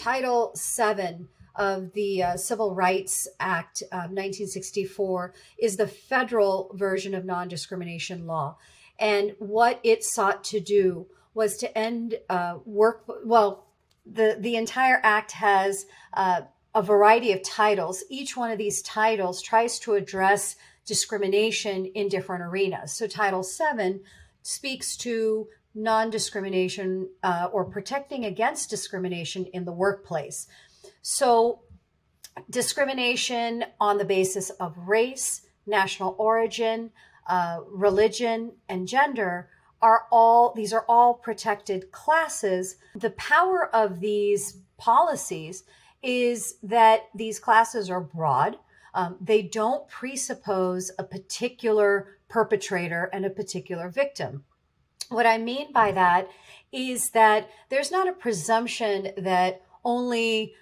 Title VII of the Civil Rights Act of 1964 is the federal version of non-discrimination law. And what it sought to do was to end the entire act has a variety of titles. Each one of these titles tries to address discrimination in different arenas. So Title VII speaks to non-discrimination or protecting against discrimination in the workplace. So discrimination on the basis of race, national origin, religion, and gender these are all protected classes. The power of these policies is that these classes are broad. They don't presuppose a particular perpetrator and a particular victim. What I mean by that is that there's not a presumption that only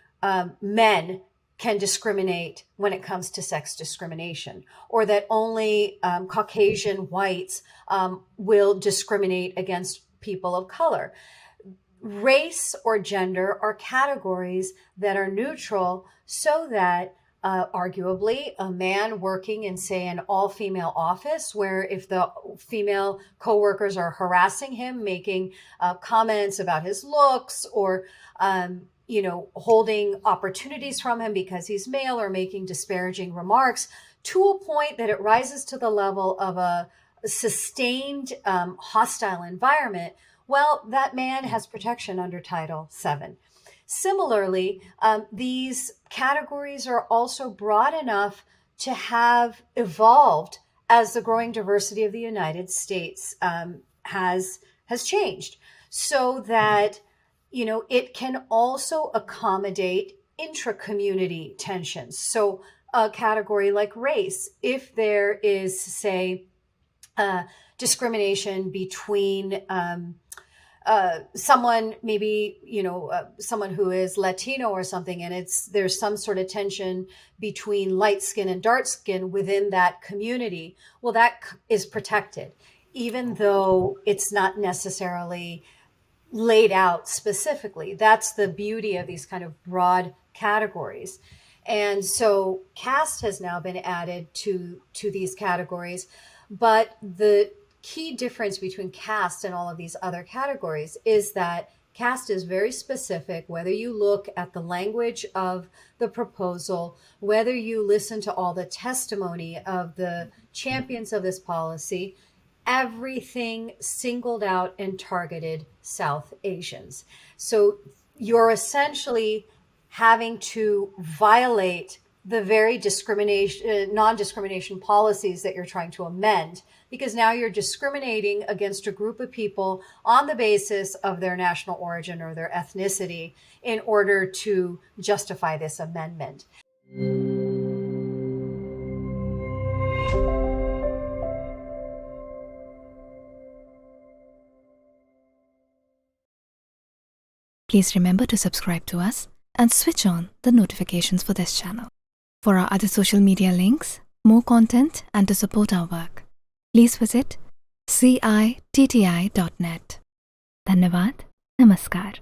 men can discriminate when it comes to sex discrimination, or that only Caucasian whites will discriminate against people of color. Race or gender are categories that are neutral so that arguably a man working in, say, an all-female office, where if the female coworkers are harassing him, making comments about his looks, or holding opportunities from him because he's male, or making disparaging remarks, to a point that it rises to the level of a sustained hostile environment, well, that man has protection under Title VII. Similarly, these categories are also broad enough to have evolved as the growing diversity of the United States has changed, so that it can also accommodate intra-community tensions. So a category like race, if there is, say, discrimination between someone, maybe, someone who is Latino or something, and there's some sort of tension between light skin and dark skin within that community, well, that is protected, even though it's not necessarily laid out specifically. That's the beauty of these kind of broad categories. And so caste has now been added to these categories. But the key difference between caste and all of these other categories is that caste is very specific, whether you look at the language of the proposal, whether you listen to all the testimony of the champions of this policy, everything singled out and targeted South Asians. So you're essentially having to violate the very non-discrimination policies that you're trying to amend, because now you're discriminating against a group of people on the basis of their national origin or their ethnicity in order to justify this amendment. Please remember to subscribe to us and switch on the notifications for this channel. For our other social media links, more content, and to support our work, please visit citti.net. Dhanyavad. Namaskar.